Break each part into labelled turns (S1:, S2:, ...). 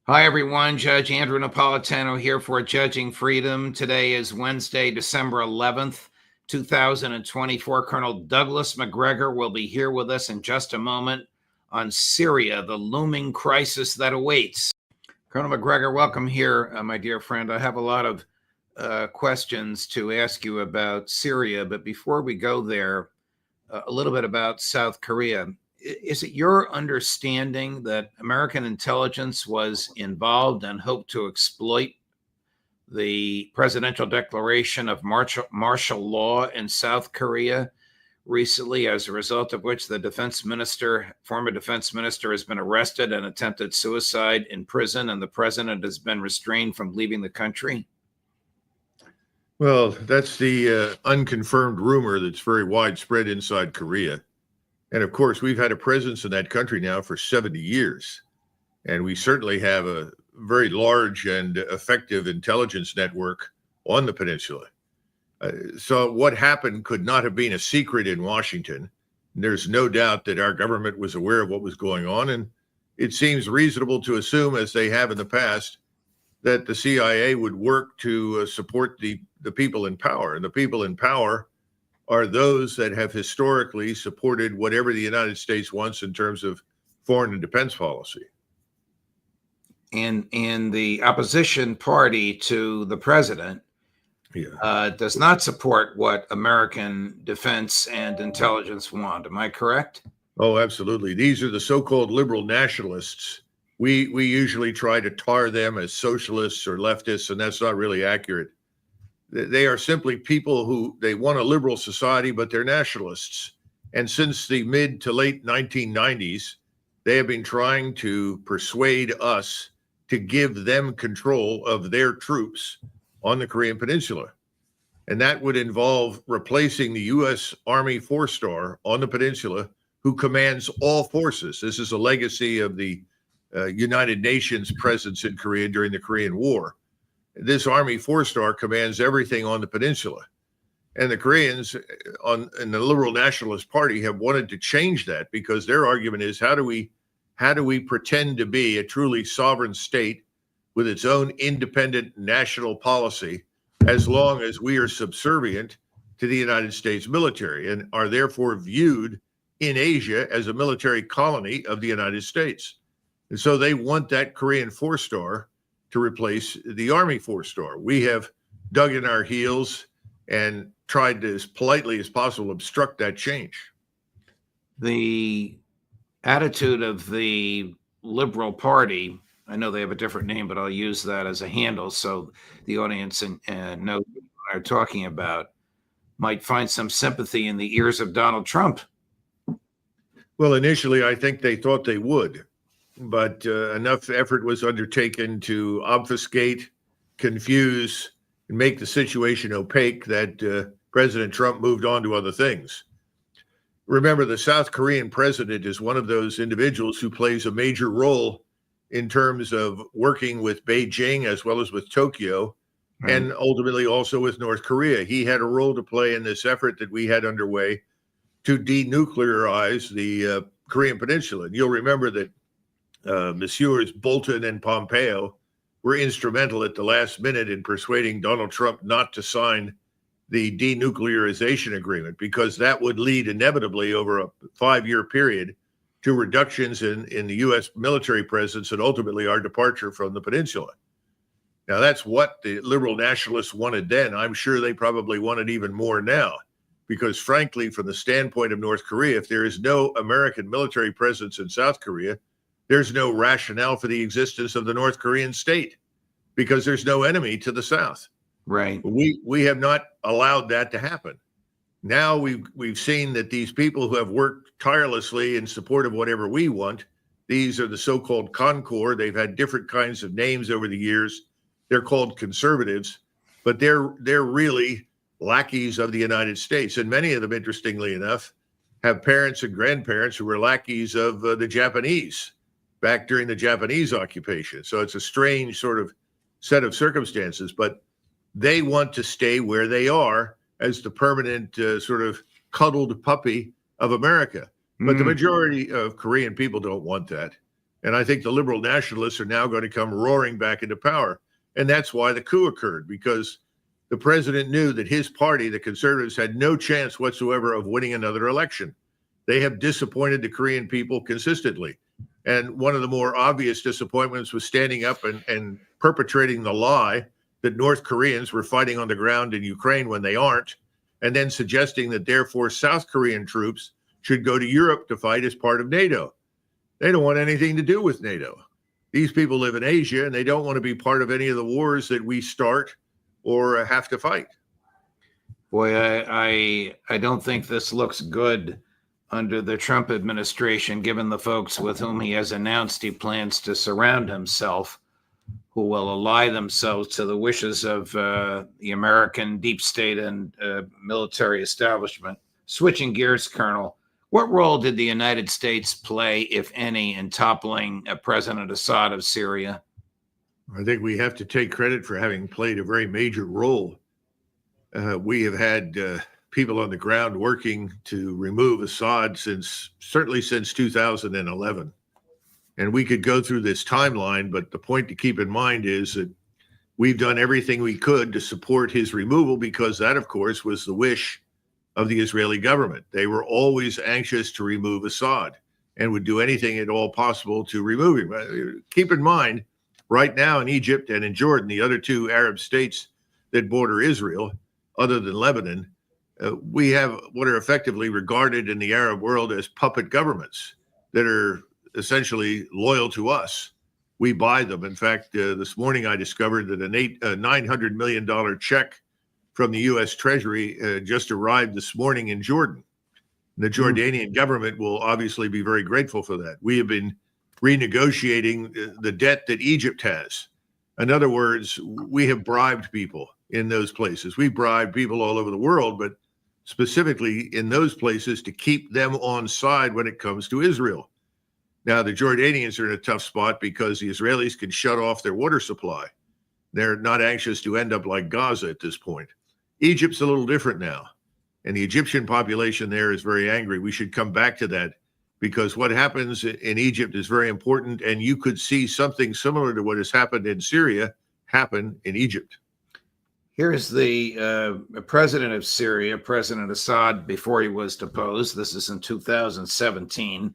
S1: Hi, everyone. Judge Andrew Napolitano here for Judging Freedom. Today is Wednesday, December 11th, 2024. Colonel Douglas Macgregor will be here with us in just a moment on Syria, the looming crisis that awaits. Colonel Macgregor, welcome here, my dear friend. I have a lot of questions to ask you about Syria, but before we go there, a little bit about South Korea. Is it your understanding that American intelligence was involved and hoped to exploit the presidential declaration of martial law in South Korea recently, as a result of which the former defense minister, has been arrested and attempted suicide in prison, and the president has been restrained from leaving the country?
S2: Well, that's the unconfirmed rumor that's very widespread inside Korea. And of course, we've had a presence in that country now for 70 years. And we certainly have a very large and effective intelligence network on the peninsula. So what happened could not have been a secret in Washington. There's no doubt that our government was aware of what was going on. And it seems reasonable to assume, as they have in the past, that the CIA would work to support the people in power. And the people in power are those that have historically supported whatever the United States wants in terms of foreign and defense policy.
S1: And the opposition party to the president does not support what American defense and intelligence want. Am I correct?
S2: Oh, absolutely. These are the so-called liberal nationalists. We usually try to tar them as socialists or leftists, and that's not really accurate. They are simply people who they want a liberal society, but they're nationalists. And since the mid to late 1990s, they have been trying to persuade us to give them control of their troops on the Korean Peninsula. And that would involve replacing the U.S. Army 4-star on the peninsula, who commands all forces. This is a legacy of the United Nations presence in Korea during the Korean War. This Army 4-star commands everything on the peninsula. And the Koreans in the Liberal Nationalist Party have wanted to change that, because their argument is, how do we pretend to be a truly sovereign state with its own independent national policy as long as we are subservient to the United States military and are therefore viewed in Asia as a military colony of the United States? And so they want that Korean 4-star to replace the Army 4-star. We have dug in our heels and tried to, as politely as possible, obstruct that change.
S1: The attitude of the Liberal Party, I know they have a different name, but I'll use that as a handle so the audience knows what we're talking about, might find some sympathy in the ears of Donald Trump.
S2: Well, initially, I think they thought they would, but enough effort was undertaken to obfuscate, confuse, and make the situation opaque that President Trump moved on to other things. Remember, the South Korean president is one of those individuals who plays a major role in terms of working with Beijing as well as with Tokyo, and ultimately also with North Korea. He had a role to play in this effort that we had underway to denuclearize the Korean Peninsula. And you'll remember that Messrs. Bolton and Pompeo were instrumental at the last minute in persuading Donald Trump not to sign the denuclearization agreement, because that would lead inevitably over a 5-year period to reductions in the U.S. military presence and ultimately our departure from the peninsula. Now, that's what the liberal nationalists wanted then. I'm sure they probably want it even more now, because frankly, from the standpoint of North Korea, if there is no American military presence in South Korea, there's no rationale for the existence of the North Korean state, because there's no enemy to the south.
S1: Right.
S2: We have not allowed that to happen. Now we've seen that these people who have worked tirelessly in support of whatever we want, these are the so-called Concord. They've had different kinds of names over the years. They're called conservatives, but they're really lackeys of the United States. And many of them, interestingly enough, have parents and grandparents who were lackeys of the Japanese back during the Japanese occupation. So it's a strange sort of set of circumstances, but they want to stay where they are as the permanent sort of cuddled puppy of America. But the majority of Korean people don't want that. And I think the liberal nationalists are now going to come roaring back into power. And that's why the coup occurred, because the president knew that his party, the conservatives, had no chance whatsoever of winning another election. They have disappointed the Korean people consistently. And one of the more obvious disappointments was standing up and perpetrating the lie that North Koreans were fighting on the ground in Ukraine when they aren't, and then suggesting that therefore South Korean troops should go to Europe to fight as part of NATO. They don't want anything to do with NATO. These people live in Asia, and they don't want to be part of any of the wars that we start or have to fight.
S1: Boy, I don't think this looks good under the Trump administration, given the folks with whom he has announced he plans to surround himself, who will ally themselves to the wishes of the American deep state and military establishment. Switching gears, Colonel, what role did the United States play, if any, in toppling President Assad of Syria?
S2: I think we have to take credit for having played a very major role. We have had people on the ground working to remove Assad certainly since 2011. And we could go through this timeline, but the point to keep in mind is that we've done everything we could to support his removal, because that, of course, was the wish of the Israeli government. They were always anxious to remove Assad and would do anything at all possible to remove him. Keep in mind, right now in Egypt and in Jordan, the other two Arab states that border Israel, other than Lebanon, we have what are effectively regarded in the Arab world as puppet governments that are essentially loyal to us. We buy them. In fact, this morning I discovered that a $900 million check from the U.S. Treasury just arrived this morning in Jordan. The Jordanian government will obviously be very grateful for that. We have been renegotiating the debt that Egypt has. In other words, we have bribed people in those places. We bribe people all over the world, but specifically in those places to keep them on side when it comes to Israel. Now, the Jordanians are in a tough spot because the Israelis can shut off their water supply. They're not anxious to end up like Gaza at this point. Egypt's a little different now, and the Egyptian population there is very angry. We should come back to that, because what happens in Egypt is very important, and you could see something similar to what has happened in Syria happen in Egypt.
S1: Here's the president of Syria, President Assad, before he was deposed. This is in 2017,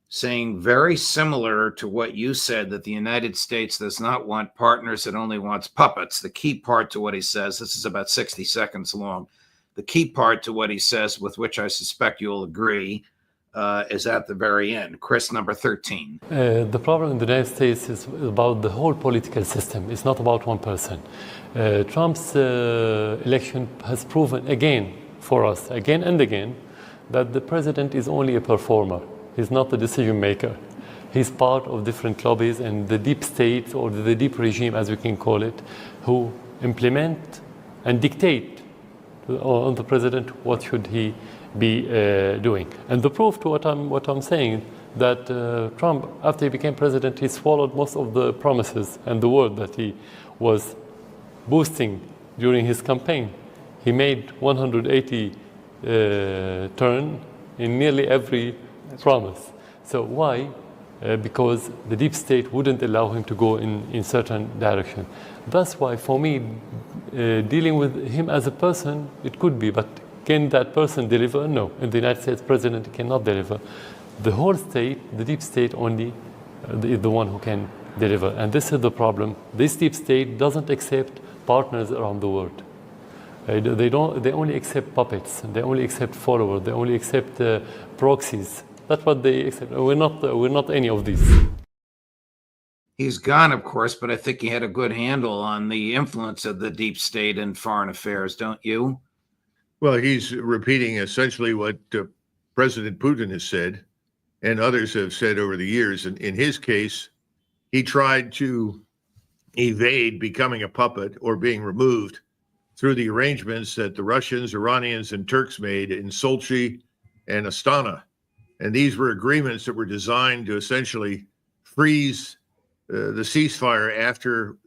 S1: saying very similar to what you said, that the United States does not want partners, it only wants puppets. The key part to what he says, this is about 60 seconds long, the key part to what he says, with which I suspect you'll agree, is at the very end. Chris, number 13.
S3: The problem in the United States is about the whole political system. It's not about one person. Trump's election has proven again for us, again and again, that the president is only a performer. He's not the decision maker. He's part of different lobbies and the deep state, or the deep regime, as we can call it, who implement and dictate on the president what should he be doing. And the proof to what I'm saying, that Trump, after he became president, he swallowed most of the promises and the word that he was boosting during his campaign. He made 180 turn in nearly every promise. So why? Because the deep state wouldn't allow him to go in certain direction. That's why, for me, dealing with him as a person, it could be, but can that person deliver? No. And the United States president cannot deliver. The whole state, the deep state only, is the one who can deliver. And this is the problem. This deep state doesn't accept partners around the world. They only accept puppets. They only accept followers. They only accept proxies. That's what they accept. We're not any of these.
S1: He's gone, of course, but I think he had a good handle on the influence of the deep state in foreign affairs, don't you?
S2: Well, he's repeating essentially what President Putin has said and others have said over the years. And in his case, he tried to evade becoming a puppet or being removed through the arrangements that the Russians, Iranians, and Turks made in Sochi and Astana. And these were agreements that were designed to essentially freeze the ceasefire after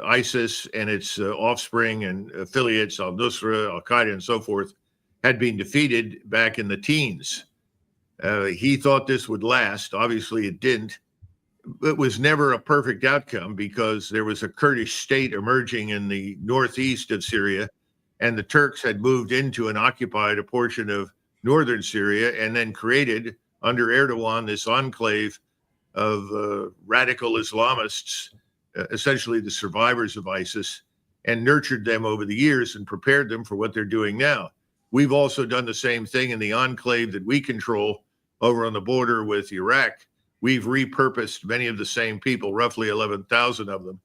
S2: ISIS and its offspring and affiliates, al-Nusra, al-Qaeda, and so forth, had been defeated back in the teens. He thought this would last. Obviously, it didn't. it was never a perfect outcome because there was a Kurdish state emerging in the northeast of Syria, and the Turks had moved into and occupied a portion of northern Syria and then created under Erdogan this enclave of radical Islamists, essentially the survivors of ISIS, and nurtured them over the years and prepared them for what they're doing now. We've also done the same thing in the enclave that we control over on the border with Iraq. We've repurposed many of the same people, roughly 11,000 of them.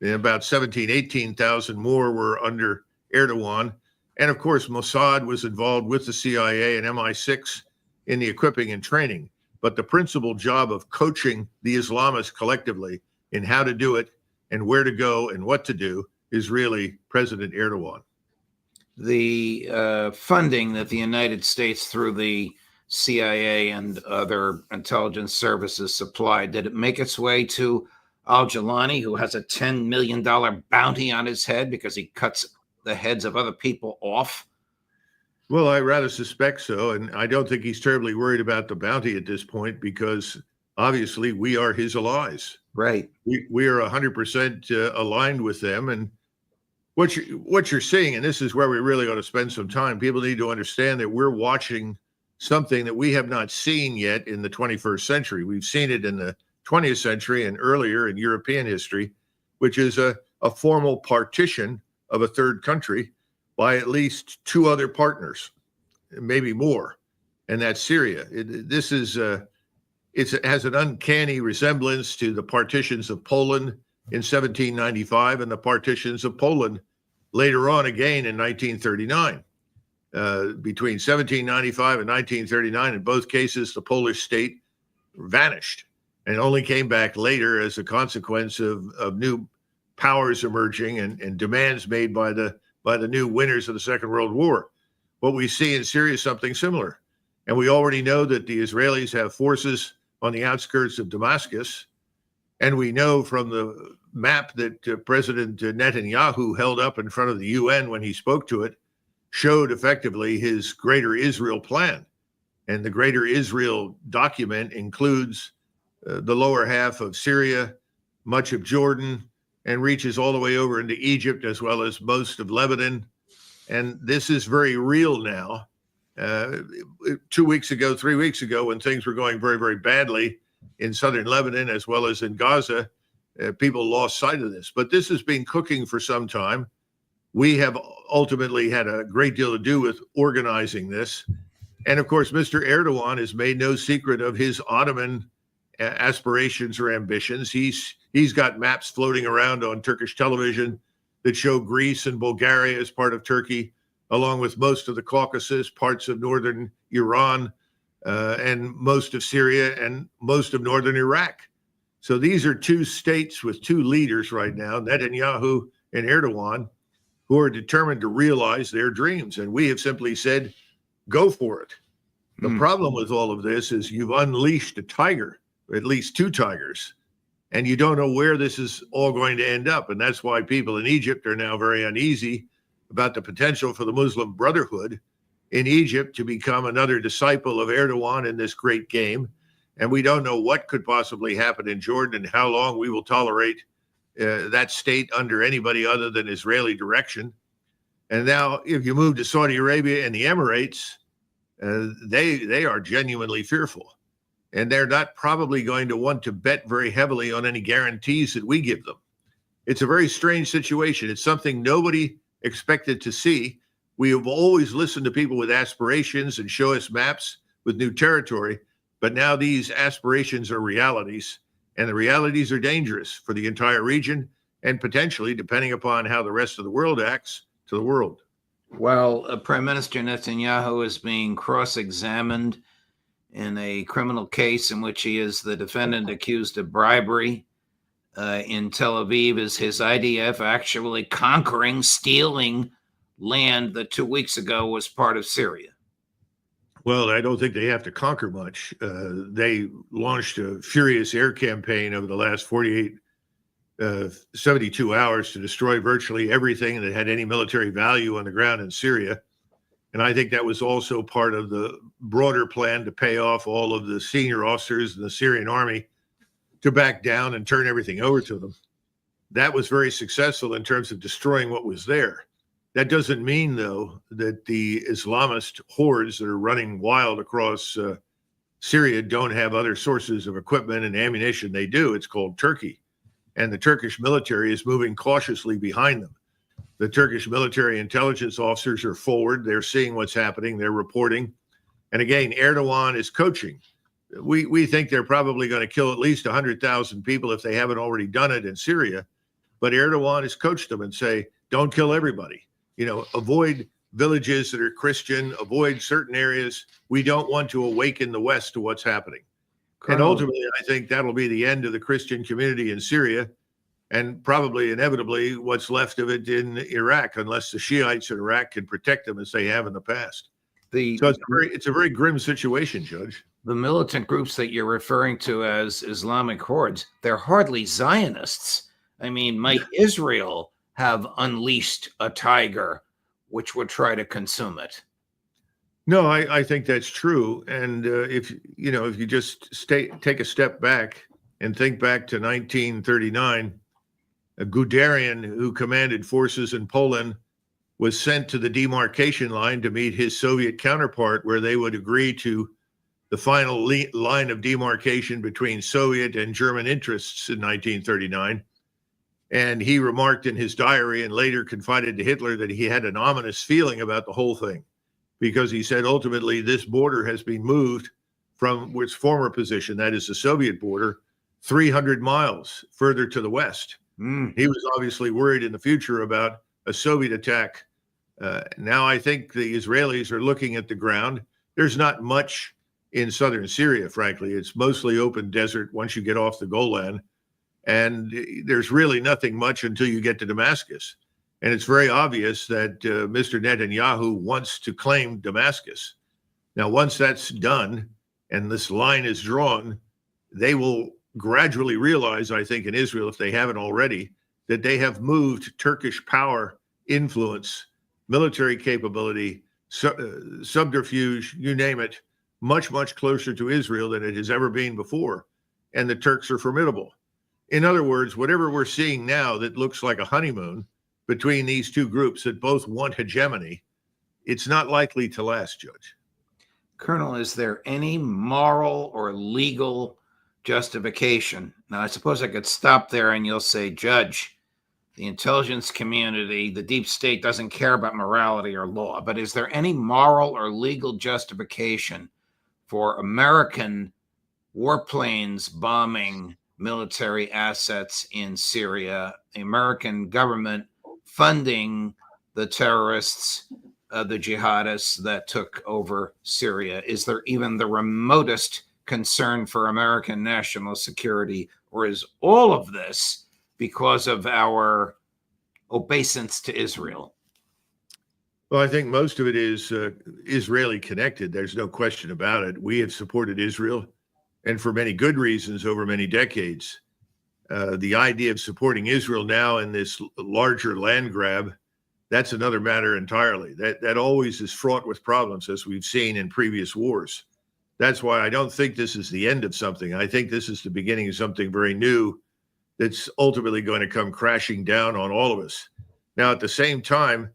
S2: And about 17, 18,000 more were under Erdogan. And of course, Mossad was involved with the CIA and MI6 in the equipping and training. But the principal job of coaching the Islamists collectively in how to do it and where to go and what to do is really President Erdogan.
S1: The funding that the United States through the CIA and other intelligence services supplied, did it make its way to al-Jilani, who has a $10 million bounty on his head because he cuts the heads of other people off?
S2: Well, I rather suspect so. And I don't think he's terribly worried about the bounty at this point because obviously we are his allies.
S1: Right.
S2: We are 100% aligned with them. And what you're seeing, and this is where we really ought to spend some time, people need to understand that we're watching something that we have not seen yet in the 21st century. We've seen it in the 20th century and earlier in European history, which is a formal partition of a third country by at least two other partners, maybe more, and that's Syria. It has an uncanny resemblance to the partitions of Poland in 1795 and the partitions of Poland later on again in 1939. Between 1795 and 1939, in both cases, the Polish state vanished and only came back later as a consequence of new powers emerging and demands made by the new winners of the Second World War. What we see in Syria is something similar. And we already know that the Israelis have forces on the outskirts of Damascus. And we know from the map that President Netanyahu held up in front of the UN when he spoke to it, showed effectively his Greater Israel plan. And the Greater Israel document includes the lower half of Syria, much of Jordan, and reaches all the way over into Egypt, as well as most of Lebanon. And this is very real now. 2 weeks ago, 3 weeks ago, when things were going very, very badly in southern Lebanon, as well as in Gaza, people lost sight of this. But this has been cooking for some time. We have ultimately had a great deal to do with organizing this. And of course, Mr. Erdogan has made no secret of his Ottoman aspirations or ambitions. He's got maps floating around on Turkish television that show Greece and Bulgaria as part of Turkey, along with most of the Caucasus, parts of northern Iran, and most of Syria and most of northern Iraq. So these are two states with two leaders right now, Netanyahu and Erdogan, who are determined to realize their dreams. And we have simply said, go for it. The problem with all of this is you've unleashed a tiger, or at least two tigers, and you don't know where this is all going to end up. And that's why people in Egypt are now very uneasy about the potential for the Muslim Brotherhood in Egypt to become another disciple of Erdogan in this great game. And we don't know what could possibly happen in Jordan and how long we will tolerate that state under anybody other than Israeli direction. And now if you move to Saudi Arabia and the Emirates, they are genuinely fearful. And they're not probably going to want to bet very heavily on any guarantees that we give them. It's a very strange situation. It's something nobody expected to see. We have always listened to people with aspirations and show us maps with new territory, but now these aspirations are realities, and the realities are dangerous for the entire region and potentially, depending upon how the rest of the world acts, to the world.
S1: Well, Prime Minister Netanyahu is being cross-examined in a criminal case in which he is the defendant accused of bribery in Tel Aviv. Is his IDF actually stealing land that 2 weeks ago was part of Syria?
S2: Well, I don't think they have to conquer much. They launched a furious air campaign over the last 72 hours to destroy virtually everything that had any military value on the ground in Syria. And I think that was also part of the broader plan to pay off all of the senior officers in the Syrian army to back down and turn everything over to them. That was very successful in terms of destroying what was there. That doesn't mean, though, that the Islamist hordes that are running wild across Syria don't have other sources of equipment and ammunition. They do. It's called Turkey. And the Turkish military is moving cautiously behind them. The Turkish military intelligence officers are forward. They're seeing what's happening. They're reporting. And again, Erdogan is coaching. We think they're probably going to kill at least 100,000 people if they haven't already done it in Syria. But Erdogan has coached them and say, don't kill everybody. Avoid villages that are Christian, avoid certain areas. We don't want to awaken the West to what's happening. And ultimately, I think that'll be the end of the Christian community in Syria, and probably inevitably what's left of it in Iraq, unless the Shiites in Iraq can protect them as they have in the past. So it's a very grim situation, Judge.
S1: The militant groups that you're referring to as Islamic hordes, they're hardly Zionists. I mean, might Israel have unleashed a tiger which would try to consume it?
S2: No, I think that's true. And if you just take a step back and think back to 1939, Guderian, who commanded forces in Poland, was sent to the demarcation line to meet his Soviet counterpart, where they would agree to the final line of demarcation between Soviet and German interests in 1939. And he remarked in his diary and later confided to Hitler that he had an ominous feeling about the whole thing, because he said, ultimately, this border has been moved from its former position, that is the Soviet border, 300 miles further to the west. He was obviously worried in the future about a Soviet attack. Now I think the Israelis are looking at the ground. There's not much in southern Syria, frankly. It's mostly open desert once you get off the Golan. And there's really nothing much until you get to Damascus. And it's very obvious that Mr. Netanyahu wants to claim Damascus. Now, once that's done and this line is drawn, they will gradually realize, I think, in Israel, if they haven't already, that they have moved Turkish power, influence, military capability, subterfuge, you name it, much, much closer to Israel than it has ever been before. And the Turks are formidable. In other words, whatever we're seeing now that looks like a honeymoon between these two groups that both want hegemony, it's not likely to last, Judge.
S1: Colonel, is there any moral or legal justification? Now, I suppose I could stop there and you'll say, Judge, the intelligence community, the deep state doesn't care about morality or law, but is there any moral or legal justification for American warplanes bombing military assets in Syria, the American government funding the terrorists, the jihadists that took over Syria? Is there even the remotest concern for American national security, or is all of this because of our obeisance to Israel?
S2: Well, I think most of it is Israeli connected. There's no question about it. We have supported Israel, and for many good reasons over many decades. The idea of supporting Israel now in this larger land grab, that's another matter entirely. That always is fraught with problems, as we've seen in previous wars. That's why I don't think this is the end of something. I think this is the beginning of something very new that's ultimately going to come crashing down on all of us. Now, at the same time,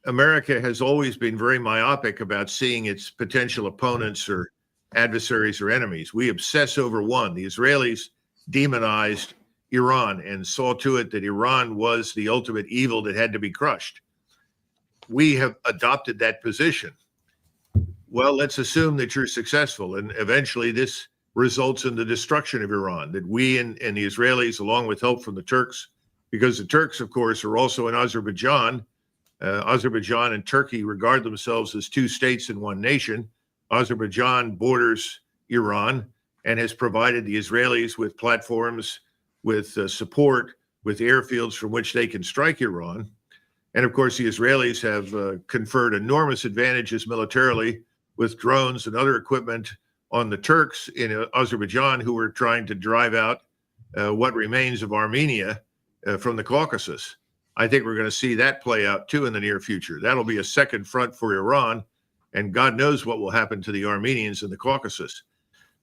S2: America has always been very myopic about seeing its potential opponents or adversaries or enemies. We obsess over one. The Israelis demonized Iran and saw to it that Iran was the ultimate evil that had to be crushed. We have adopted that position. Well, let's assume that you're successful, and eventually this results in the destruction of Iran, that we and the Israelis, along with help from the Turks, because the Turks, of course, are also in Azerbaijan. Azerbaijan and Turkey regard themselves as two states in one nation. Azerbaijan borders Iran and has provided the Israelis with platforms, with support, with airfields from which they can strike Iran. And of course, the Israelis have conferred enormous advantages militarily with drones and other equipment on the Turks in Azerbaijan, who are trying to drive out what remains of Armenia from the Caucasus. I think we're going to see that play out too in the near future. That'll be a second front for Iran, and God knows what will happen to the Armenians in the Caucasus.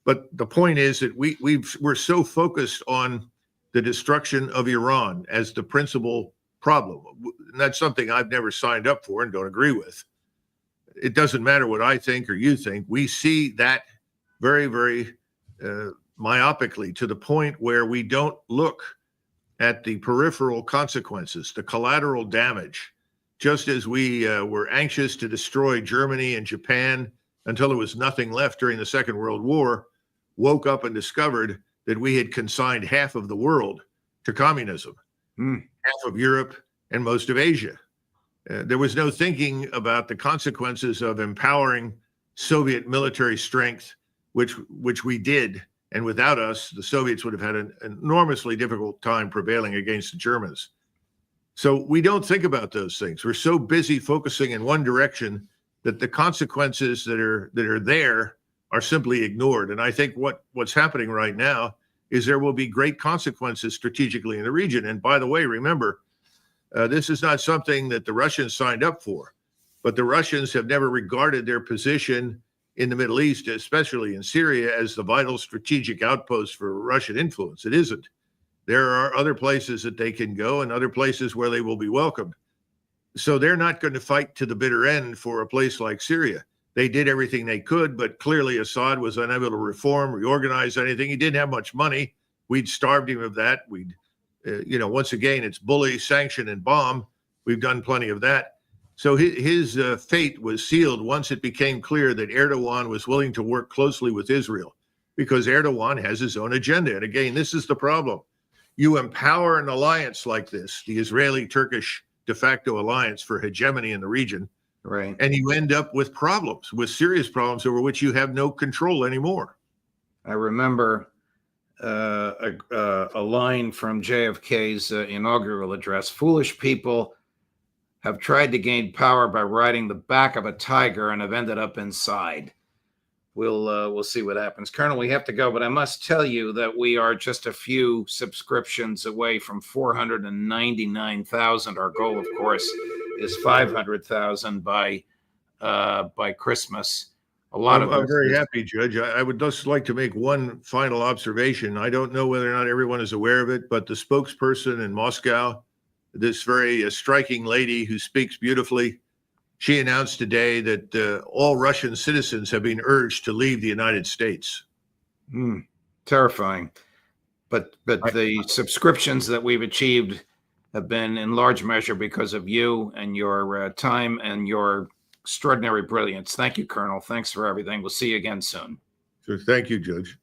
S2: But the point is that we're so focused on the destruction of Iran as the principal problem. And that's something I've never signed up for and don't agree with. It doesn't matter what I think or you think. We see that very, very myopically, to the point where we don't look at the peripheral consequences, the collateral damage. Just as we were anxious to destroy Germany and Japan until there was nothing left during the Second World War, woke up and discovered that we had consigned half of the world to communism, half of Europe and most of Asia. There was no thinking about the consequences of empowering Soviet military strength, which we did. And without us, the Soviets would have had an enormously difficult time prevailing against the Germans. So we don't think about those things. We're so busy focusing in one direction that the consequences that are there are simply ignored. And I think what's happening right now is there will be great consequences strategically in the region. And by the way, remember, this is not something that the Russians signed up for, but the Russians have never regarded their position in the Middle East, especially in Syria, as the vital strategic outpost for Russian influence. It isn't. There are other places that they can go and other places where they will be welcomed. So they're not going to fight to the bitter end for a place like Syria. They did everything they could, but clearly Assad was unable to reform, reorganize anything. He didn't have much money. We'd starved him of that. We'd, once again, it's bully, sanction, and bomb. We've done plenty of that. So his fate was sealed once it became clear that Erdogan was willing to work closely with Israel, because Erdogan has his own agenda. And again, this is the problem. You empower an alliance like this, the Israeli-Turkish de facto alliance for hegemony in the region,
S1: right?
S2: And you end up with problems, with serious problems over which you have no control anymore.
S1: I remember a line from JFK's inaugural address: "Foolish people have tried to gain power by riding the back of a tiger and have ended up inside." We'll see what happens. Colonel, we have to go, but I must tell you that we are just a few subscriptions away from 499,000. Our goal, of course, is 500,000 by Christmas.
S2: I'm very happy, Judge. I would just like to make one final observation. I don't know whether or not everyone is aware of it, but the spokesperson in Moscow, this very striking lady who speaks beautifully, she announced today that all Russian citizens have been urged to leave the United States.
S1: Terrifying. But the subscriptions that we've achieved have been in large measure because of you and your time and your extraordinary brilliance. Thank you, Colonel. Thanks for everything. We'll see you again soon.
S2: So thank you, Judge.